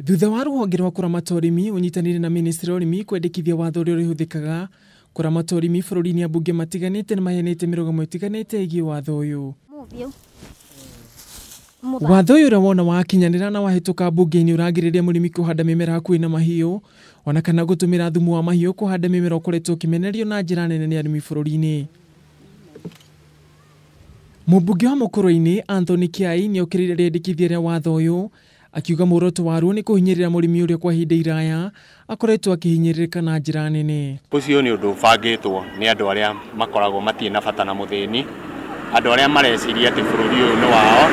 Thutha wa rũhonge rwa kũramata ũrĩmi ũnyitanĩire na Ministry ya ũrĩmi kwendekithia watho ũrĩa ũhũthĩkaga kũramata ũrĩmi bũrũri-inĩ ambunge matiganĩte nĩ maheanĩte mĩrũgamo ĩtiganĩte ĩgiĩ watho ũyũ. Watho ũyũ ũrĩa wona wakinyanĩra na wahĩtũka mbunge-inĩ ũragĩrĩria mũrĩmi kũhanda mĩmera hakuhĩ na mahiũ ona kana gũtũmĩra thumu wa mahiũ kũhanda mĩmera ũkoretwo ũkĩmenererio na njĩra nene nĩ arĩmi bũrũri-inĩ. Mũmbunge wa Mũkũrũ-inĩ Anthony Kiai nĩ okĩrĩire rĩendekithia rĩa watho ũyũ akiuga muoroto waruo nĩ kũhinyĩrĩra mũrĩmi ũrĩa kwa ihinda iraya akoretwo akĩhinyĩrĩrĩka na njĩra nene. Ũcio nĩ ũndũ ũbangĩtwo nĩ andũ arĩa makoragwo matirĩ na bata na mũthĩni, andũ arĩa mareciria atĩ bũrũri ũyũ nĩ wao,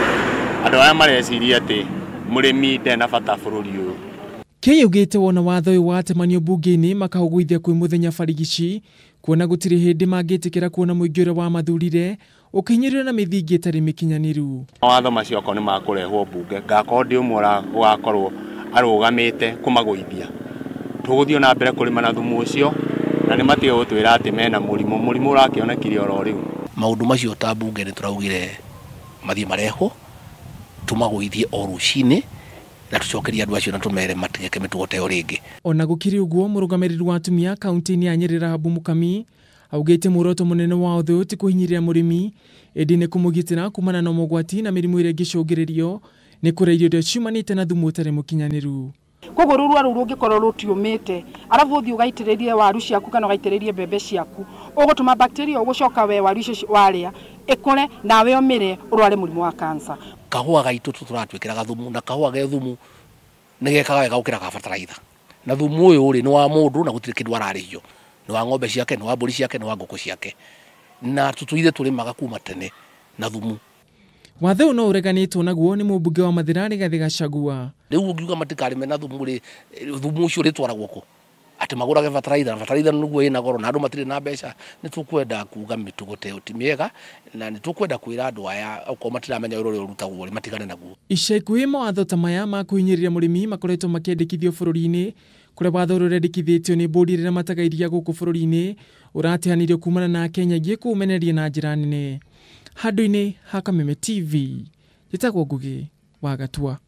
andũ arĩa mareciria atĩ mũrĩmi ndarĩ na bata bũrũri ũyũ. Kiai augĩte wona watho ũyũ watemanio mbunge-inĩ makahũgũithia kwĩ mũthenya barigici kuona gũtirĩ hĩndĩ mangĩtĩkĩra kuona mũingĩ ũrĩa wamathurire ũkĩhinyĩrĩrio na mĩthingi ĩtarĩ mĩkinyanĩru. Watho macio okorwo nĩ makũrehwo mbunge ngakorwo ndĩ ũmwe ũgakorwo arũgamĩte kũmagũithia. Tũgũthiĩ na mbere kũrĩma na thumu ũcio na nĩ matige gũtwĩra atĩ mena mũrimũ ũrakĩonekire oro rĩu. Maũndũ macio ta mbunge nĩ tũraugire mathiĩ marehwo tũmagũithie o rũcinĩ na tũcokerie andũ acio na tũmere matigeke mĩtugo ta ĩyo rĩngĩ. Ona gũkĩrĩ ũguo mũrũgamĩrĩri wa atumia kaunti-inĩ ya Nyeri Rahabu Mukami augĩte muoroto mũnene wa watho ũyũ ti kũhinyĩrĩria mũrĩmi ĩndĩ nĩ kũmũgitĩra kumana na mogwati na mĩrimũ ĩrĩa ĩngĩcũngĩrĩrio nĩ kũrĩa irio iria ciumanĩte na thumu ũtarĩ mũkinyanĩru. Koguo rũrua rũu rũngĩkorwo rũtiumĩte arabu ũthiĩ ũgaitĩrĩrie waru ciaku kana ũgaitĩrĩrie mbembe ciaku ũgũtũma bacteria ũgũcoka we waru icio warĩa ĩkũre nawe ũmĩre ũrware mũrimũ wa cancer. Kahũa gaitũ tũratwĩkĩraga thumu na kahũa ge thumu nĩ gekaga wega gũkĩra ka bataraitha. Na thumu ũyũ rĩ nĩ wa mũndũ na gũtirĩ kĩndũ ararĩhio. Nĩ wa ng'ombe ciake, nĩ wa mbũri ciake, nĩ wa ngũkũ ciake. Na tũtũire tũrĩmaga kuma tene na thumu. Watho ũyũ no ũreganĩtwo naguo nĩ mũmbunge wa Mathĩra Rigathĩ Gachagua. Rĩu ũngiuga matikarĩme na thumu rĩ, thumu ũcio rĩtwaragwo kũ? Atĩ magũrage bataraitha, na bataraitha nĩguo ĩna goro na andũ matirĩ na mbeca. Nĩ tũkwenda kuuga mĩtugo ta ĩyo ti mĩega na nĩ tũkwenda kwĩra andũ aya okorwo matiramenya ũrĩa ũrutagwo rĩ matigane naguo. Ica ikuhĩ mawatho ta maya ma kũhinyĩrĩria mũrĩmi makoretwo makĩendekithio bũrũri-inĩ kũrĩa watho ũrĩa ũrendekithĩtio nĩ mbũndi ĩrĩa mataga iria gũkũ bũrũri-inĩ ũrateanĩrio kumana na Kenya ingĩ kũũmenereria na njĩra nene. Handũ-inĩ ha Kameme TV, njĩtagwo Ngugi wa Gatua.